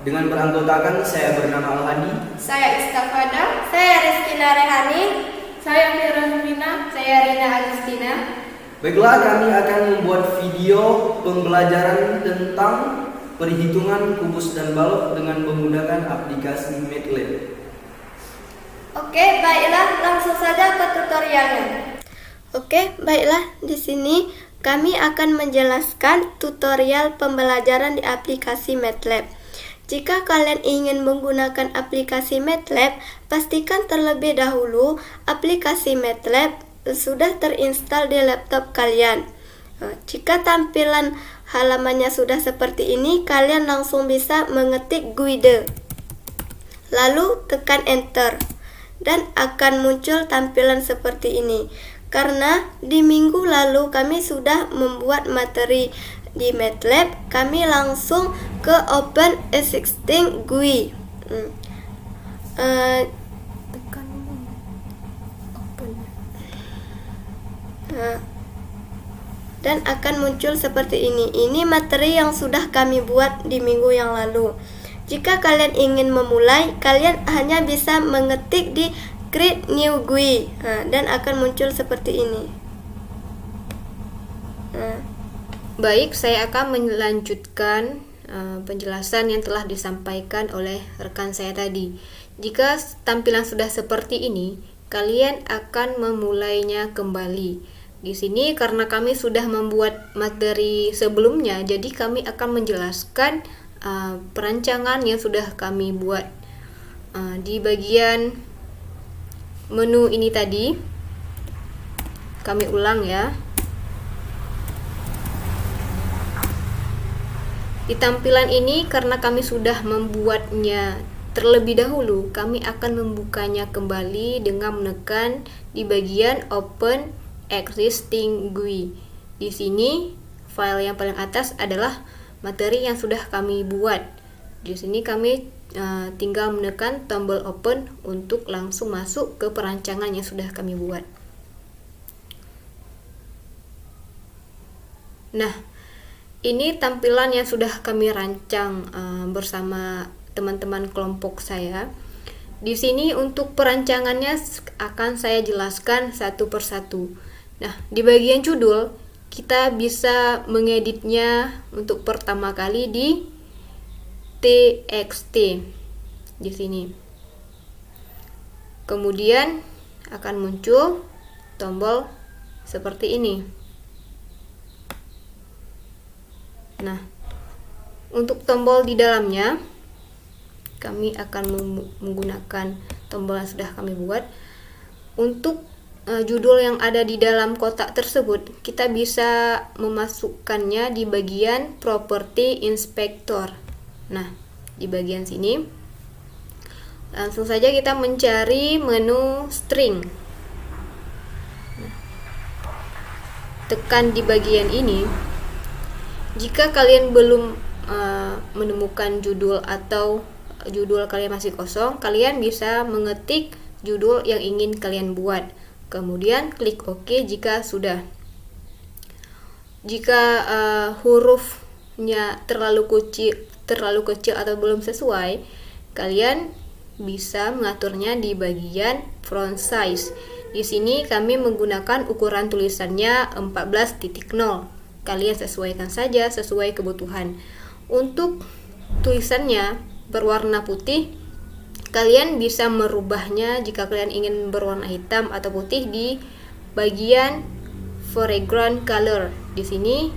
Dengan beranggotakan saya bernama Al-Hadi, Saya Istafada, Saya Rizkina Rehani. saya Fira Nurina, Saya Rina Agustina. baiklah kami akan membuat video pembelajaran tentang perhitungan kubus dan balok dengan menggunakan aplikasi MATLAB. Oke, baiklah, langsung saja ke tutorialnya. Oke, baiklah, di sini kami akan menjelaskan tutorial pembelajaran di aplikasi MATLAB. Jika kalian ingin menggunakan aplikasi MATLAB, pastikan terlebih dahulu aplikasi MATLAB sudah terinstall di laptop kalian. Jika tampilan halamannya sudah seperti ini, kalian langsung bisa mengetik guide. Lalu tekan enter dan akan muncul tampilan seperti ini. Karena di minggu lalu kami sudah membuat materi di MATLAB, kami langsung ke Open Existing GUI. tekan open. Dan akan muncul seperti ini. Ini materi yang sudah kami buat di minggu yang lalu. Jika kalian ingin memulai, kalian hanya bisa mengetik di Create New GUI dan akan muncul seperti ini. Baik, saya akan melanjutkan penjelasan yang telah disampaikan oleh rekan saya tadi. Jika tampilan sudah seperti ini, kalian akan memulainya kembali. Di sini karena kami sudah membuat materi sebelumnya, jadi kami akan menjelaskan perancangan yang sudah kami buat. Di bagian menu ini tadi, kami ulang ya. Di tampilan ini karena kami sudah membuatnya terlebih dahulu, kami akan membukanya kembali dengan menekan di bagian Open Existing GUI. Di sini file yang paling atas adalah materi yang sudah kami buat. Di sini kami tinggal menekan tombol open untuk langsung masuk ke perancangan yang sudah kami buat. Nah, ini tampilan yang sudah kami rancang bersama teman-teman kelompok saya. Di sini untuk perancangannya akan saya jelaskan satu persatu. Nah, di bagian judul kita bisa mengeditnya untuk pertama kali di TXT di sini. Kemudian akan muncul tombol seperti ini. Nah, untuk tombol di dalamnya kami akan menggunakan tombol yang sudah kami buat. Untuk judul yang ada di dalam kotak tersebut, kita bisa memasukkannya di bagian Property Inspector. Nah, di bagian sini langsung saja kita mencari menu string. Tekan di bagian ini. Jika kalian belum menemukan judul atau judul kalian masih kosong, kalian bisa mengetik judul yang ingin kalian buat. Kemudian klik OK jika sudah. Jika hurufnya terlalu kecil atau belum sesuai, kalian bisa mengaturnya di bagian font size. Di sini kami menggunakan ukuran tulisannya 14.0. Kalian sesuaikan saja sesuai kebutuhan. Untuk tulisannya berwarna putih, kalian bisa merubahnya jika kalian ingin berwarna hitam atau putih di bagian foreground color. Di sini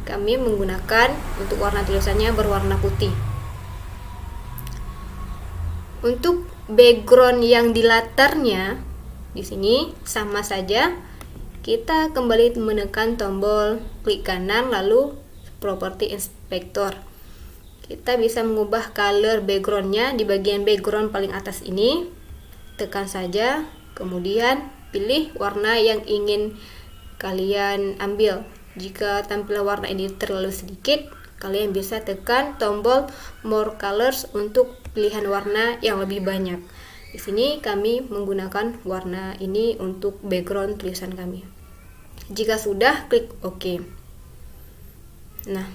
kami menggunakan untuk warna tulisannya berwarna putih. Untuk background yang di latarnya, di sini sama saja. Kita kembali menekan tombol klik kanan lalu Property Inspector. Kita bisa mengubah color backgroundnya di bagian background paling atas ini. Tekan saja, kemudian pilih warna yang ingin kalian ambil. Jika tampilan warna ini terlalu sedikit, kalian bisa tekan tombol More Colors untuk pilihan warna yang lebih banyak. Di sini kami menggunakan warna ini untuk background tulisan kami. Jika sudah, klik OK. Nah,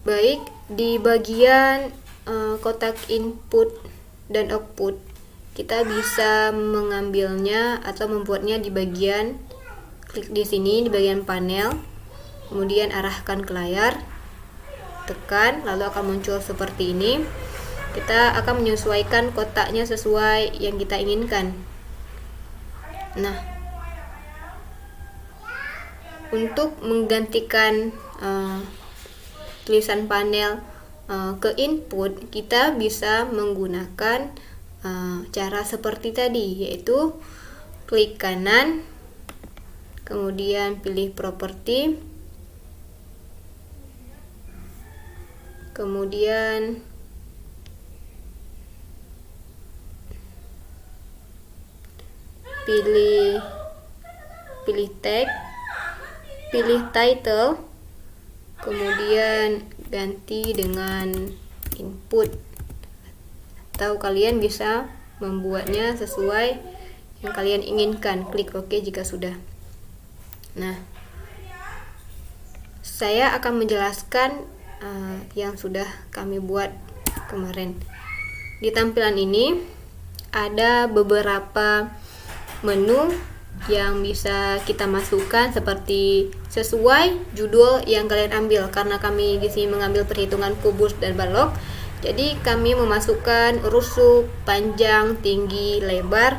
Baik, di bagian kotak input dan output, kita bisa mengambilnya atau membuatnya di bagian, klik di sini di bagian panel, kemudian arahkan ke layar, tekan, lalu akan muncul seperti ini. Kita akan menyesuaikan kotaknya sesuai yang kita inginkan. Nah, untuk menggantikan tulisan panel ke input, kita bisa menggunakan cara seperti tadi, yaitu klik kanan, kemudian pilih properti, kemudian pilih tag, pilih title, kemudian ganti dengan input, atau kalian bisa membuatnya sesuai yang kalian inginkan. Klik OK jika sudah. Nah, saya akan menjelaskan yang sudah kami buat kemarin. Di tampilan ini ada beberapa menu yang bisa kita masukkan seperti sesuai judul yang kalian ambil. Karena kami di sini mengambil perhitungan kubus dan balok, jadi kami memasukkan rusuk, panjang, tinggi, lebar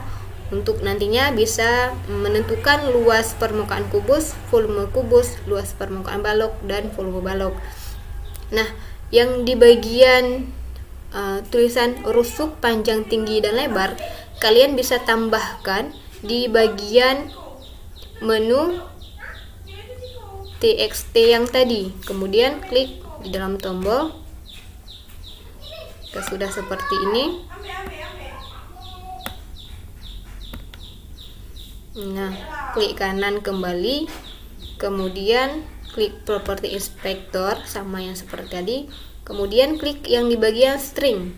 untuk nantinya bisa menentukan luas permukaan kubus, volume kubus, luas permukaan balok, dan volume balok. Nah, yang di bagian tulisan rusuk, panjang, tinggi, dan lebar, kalian bisa tambahkan di bagian menu txt yang tadi, kemudian klik di dalam tombol. Sudah seperti ini. Nah, klik kanan kembali, kemudian klik property inspector sama yang seperti tadi, kemudian klik yang di bagian string.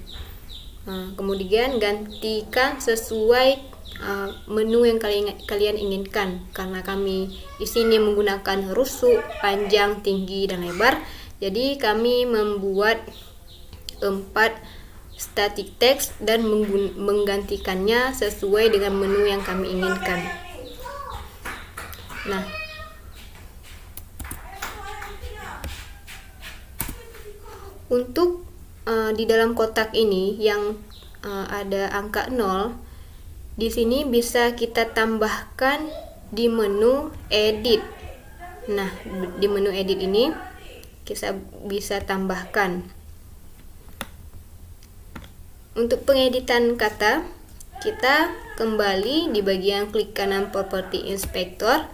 Kemudian gantikan sesuai menu yang kalian inginkan. Karena kami di sini menggunakan rusuk, panjang, tinggi, dan lebar, jadi kami membuat 4 static text dan menggantikannya sesuai dengan menu yang kami inginkan. Nah, untuk di dalam kotak ini yang ada angka 0, di sini bisa kita tambahkan di menu edit. Nah, di menu edit ini kita bisa tambahkan. Untuk pengeditan kata, kita kembali di bagian klik kanan property inspector,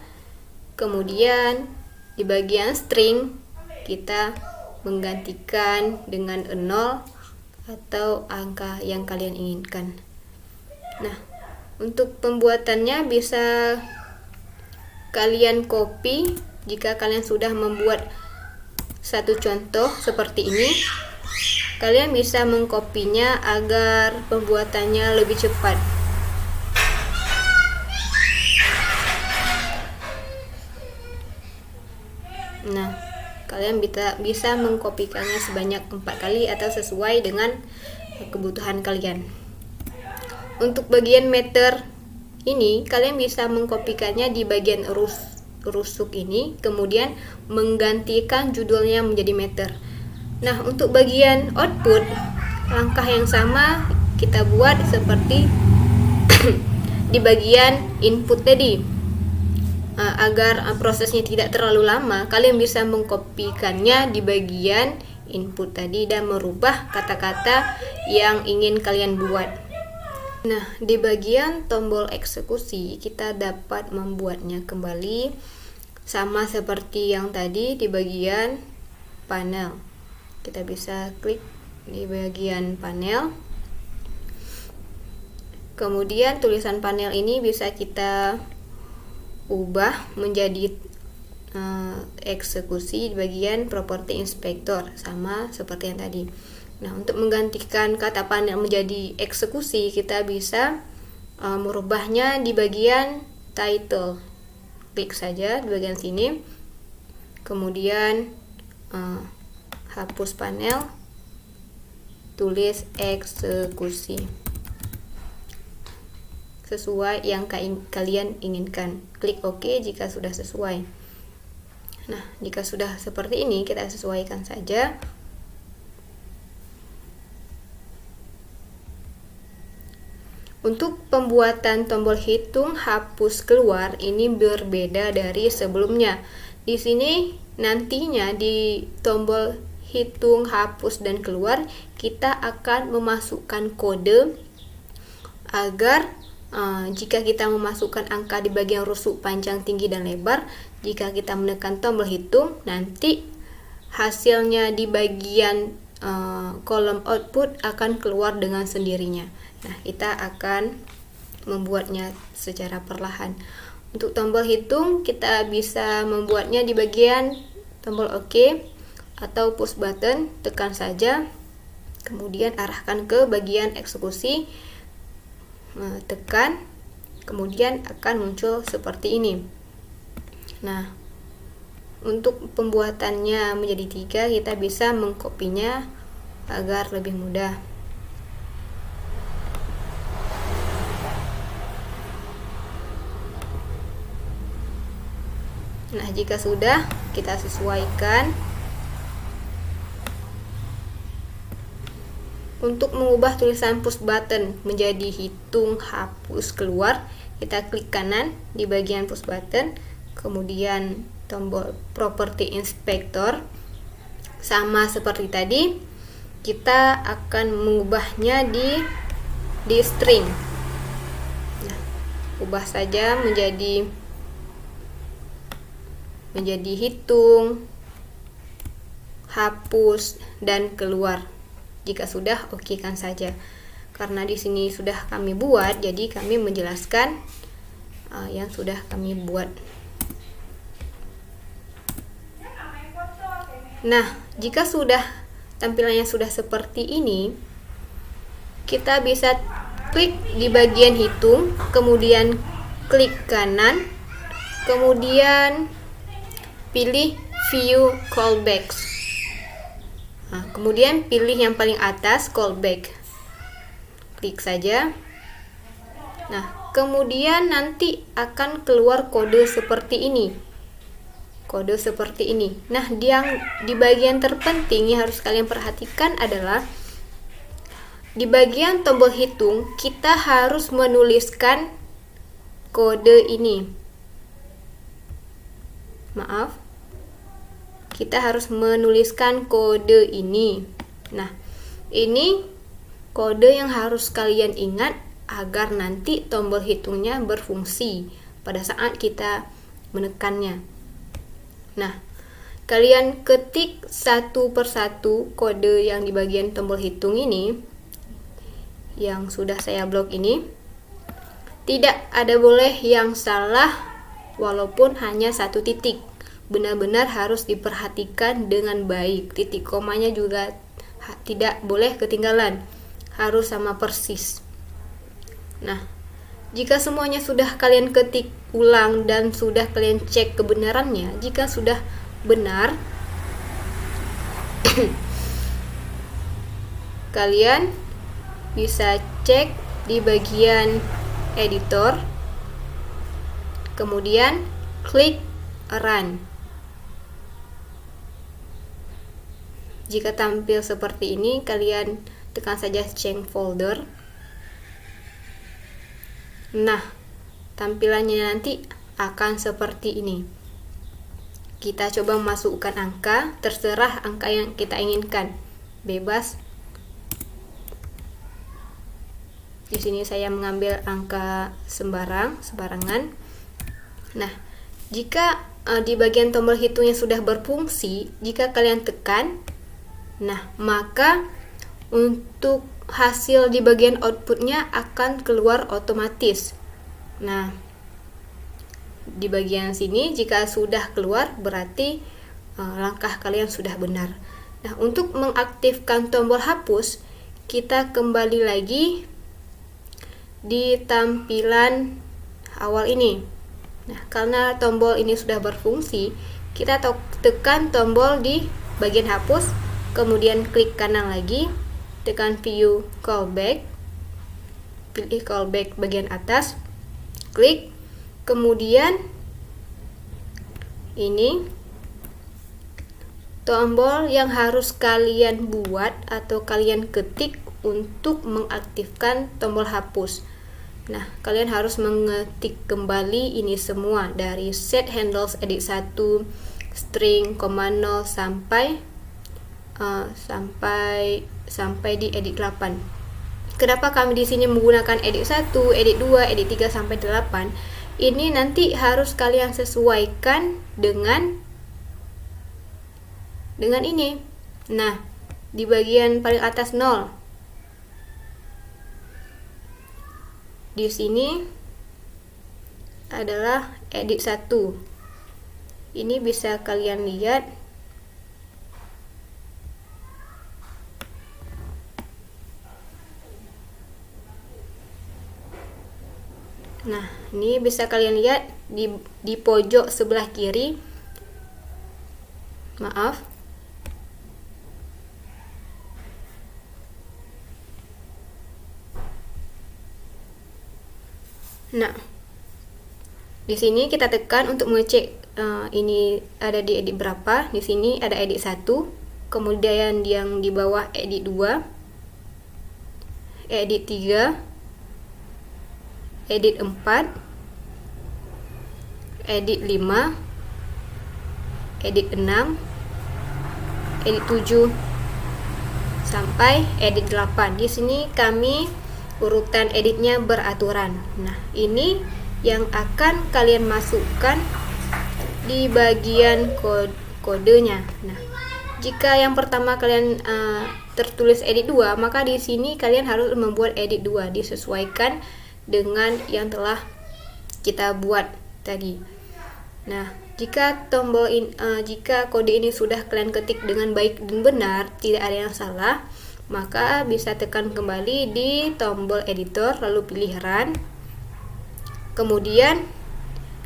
kemudian di bagian string kita menggantikan dengan 0 atau angka yang kalian inginkan. Nah, untuk pembuatannya bisa kalian copy jika kalian sudah membuat satu contoh seperti ini. Kalian bisa mengkopinya agar pembuatannya lebih cepat. Nah, kalian bisa mengkopikannya sebanyak 4 kali atau sesuai dengan kebutuhan kalian. Untuk bagian meter ini, kalian bisa mengkopikannya di bagian rusuk ini, kemudian menggantikan judulnya menjadi meter. Nah, untuk bagian output, langkah yang sama kita buat seperti di bagian input tadi. Agar prosesnya tidak terlalu lama, kalian bisa mengkopikannya di bagian input tadi dan merubah kata-kata yang ingin kalian buat. Nah, di bagian tombol eksekusi, kita dapat membuatnya kembali sama seperti yang tadi di bagian panel. Kita bisa klik di bagian panel, kemudian tulisan panel ini bisa kita ubah menjadi eksekusi di bagian property inspector sama seperti yang tadi. Nah, untuk menggantikan kata panel menjadi eksekusi, kita bisa merubahnya di bagian title. Klik saja di bagian sini, kemudian hapus panel, tulis eksekusi sesuai yang kalian inginkan. Klik OK jika sudah sesuai. Nah, jika sudah seperti ini, kita sesuaikan saja. Untuk pembuatan tombol hitung hapus keluar ini berbeda dari sebelumnya. Di sini nantinya di tombol hitung hapus dan keluar kita akan memasukkan kode agar jika kita memasukkan angka di bagian rusuk panjang, tinggi, dan lebar, jika kita menekan tombol hitung, nanti hasilnya di bagian kolom output akan keluar dengan sendirinya. Nah, kita akan membuatnya secara perlahan. Untuk tombol hitung, kita bisa membuatnya di bagian tombol OK atau push button, tekan saja, kemudian arahkan ke bagian eksekusi, tekan, kemudian akan muncul seperti ini. Nah, untuk pembuatannya menjadi 3, kita bisa mengkopinya agar lebih mudah. Nah, jika sudah, kita sesuaikan. Untuk mengubah tulisan push button menjadi hitung hapus keluar, kita klik kanan di bagian push button, kemudian tombol property inspector. Sama seperti tadi, kita akan mengubahnya di string. Nah, ubah saja menjadi hitung, hapus, dan keluar. Jika sudah, OK kan saja. Karena di sini sudah kami buat, jadi kami menjelaskan yang sudah kami buat. Nah, jika sudah tampilannya sudah seperti ini, kita bisa klik di bagian hitung, kemudian klik kanan, kemudian pilih view callbacks. Nah, kemudian pilih yang paling atas callback. Klik saja. Nah, kemudian nanti akan keluar kode seperti ini. Kode seperti ini. Nah, di bagian terpenting yang harus kalian perhatikan adalah di bagian tombol hitung kita harus menuliskan kode ini. Maaf. Kita harus menuliskan kode ini. Nah, ini kode yang harus kalian ingat agar nanti tombol hitungnya berfungsi pada saat kita menekannya. Nah, kalian ketik satu persatu kode yang di bagian tombol hitung ini, yang sudah saya blok ini. Tidak ada boleh yang salah walaupun hanya 1 titik. Benar-benar harus diperhatikan dengan baik. Titik komanya juga tidak boleh ketinggalan, harus sama persis. Nah, jika semuanya sudah kalian ketik ulang dan sudah kalian cek kebenarannya, jika sudah benar, kalian bisa cek di bagian editor, kemudian klik run. Jika tampil seperti ini, kalian tekan saja change folder. Nah, tampilannya nanti akan seperti ini. Kita coba masukkan angka, terserah angka yang kita inginkan, bebas. Di sini saya mengambil angka sembarangan. Nah, jika di bagian tombol hitungnya sudah berfungsi, jika kalian tekan, nah, maka untuk hasil di bagian outputnya akan keluar otomatis. Nah, di bagian sini jika sudah keluar berarti langkah kalian sudah benar. Nah, untuk mengaktifkan tombol hapus, kita kembali lagi di tampilan awal ini. Nah, karena tombol ini sudah berfungsi, kita tekan tombol di bagian hapus, kemudian klik kanan lagi, tekan view callback, pilih callback bagian atas, klik, kemudian ini tombol yang harus kalian buat atau kalian ketik untuk mengaktifkan tombol hapus. Nah, kalian harus mengetik kembali ini semua dari set handles edit 1, string, koma 0 sampai di edit 8. Kenapa kami di sini menggunakan edit 1, edit 2, edit 3 sampai 8? Ini nanti harus kalian sesuaikan dengan ini. Nah, di bagian paling atas 0. Di sini adalah edit 1. Ini bisa kalian lihat. Nah, ini bisa kalian lihat di pojok sebelah kiri. Maaf. Nah, di sini kita tekan untuk mengecek ini ada di edit berapa. Di sini ada edit 1, kemudian yang di bawah edit 2, edit 3, edit 4, edit 5, edit 6, edit 7 sampai edit 8. Di sini kami urutan editnya beraturan. Nah, ini yang akan kalian masukkan di bagian kodenya. Nah, jika yang pertama kalian tertulis edit 2, maka di sini kalian harus membuat edit 2 disesuaikan dengan yang telah kita buat tadi. Nah, jika jika kode ini sudah kalian ketik dengan baik dan benar, tidak ada yang salah, maka bisa tekan kembali di tombol editor, lalu pilih run. Kemudian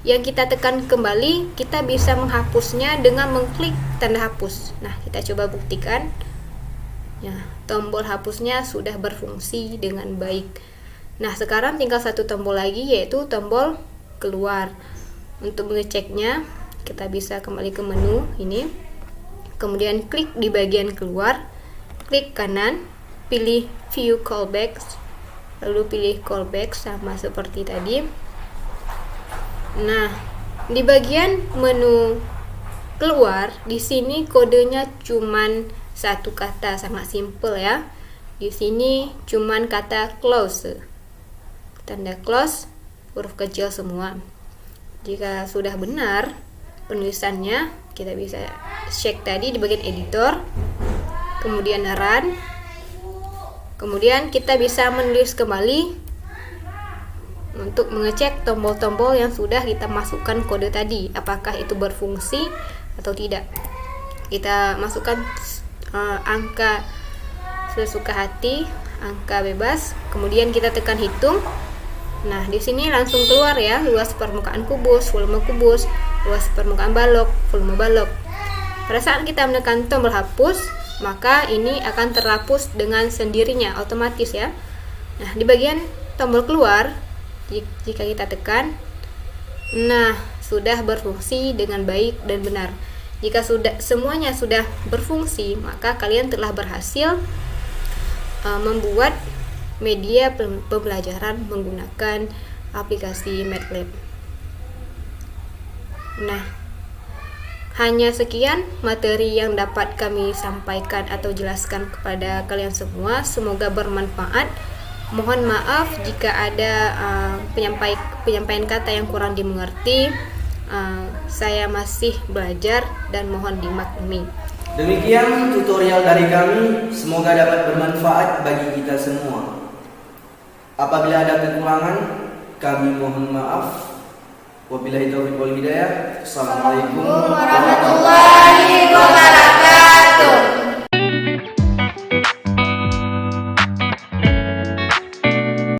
yang kita tekan kembali, kita bisa menghapusnya dengan mengklik tanda hapus. Nah, kita coba buktikan. Ya, tombol hapusnya sudah berfungsi dengan baik. Nah, sekarang tinggal satu tombol lagi, yaitu tombol keluar. Untuk mengeceknya, kita bisa kembali ke menu ini. Kemudian klik di bagian keluar, klik kanan, pilih view callbacks, lalu pilih callback sama seperti tadi. Nah, di bagian menu keluar, di sini kodenya cuman satu kata, sangat simple ya. Di sini cuman kata close, tanda close, huruf kecil semua. Jika sudah benar penulisannya, kita bisa cek tadi di bagian editor, kemudian run. Kemudian kita bisa menulis kembali untuk mengecek tombol-tombol yang sudah kita masukkan kode tadi, apakah itu berfungsi atau tidak. Kita masukkan angka sesuka hati, angka bebas, kemudian kita tekan hitung. Nah, di sini langsung keluar ya, luas permukaan kubus, volume kubus, luas permukaan balok, volume balok. Pada saat kita menekan tombol hapus, maka ini akan terhapus dengan sendirinya, otomatis ya. Nah, di bagian tombol keluar, jika kita tekan, nah, sudah berfungsi dengan baik dan benar. Jika semuanya sudah berfungsi, maka kalian telah berhasil membuat media pembelajaran menggunakan aplikasi MATLAB. Nah, hanya sekian materi yang dapat kami sampaikan atau jelaskan kepada kalian semua. Semoga bermanfaat. Mohon maaf jika ada penyampaian kata yang kurang dimengerti. Saya masih belajar dan mohon dimaklumi. Demikian tutorial dari kami. Semoga dapat bermanfaat bagi kita semua. Apabila ada kekurangan, kami mohon maaf. Wabillahi taufiq wal hidayah. Assalamualaikum warahmatullahi wabarakatuh.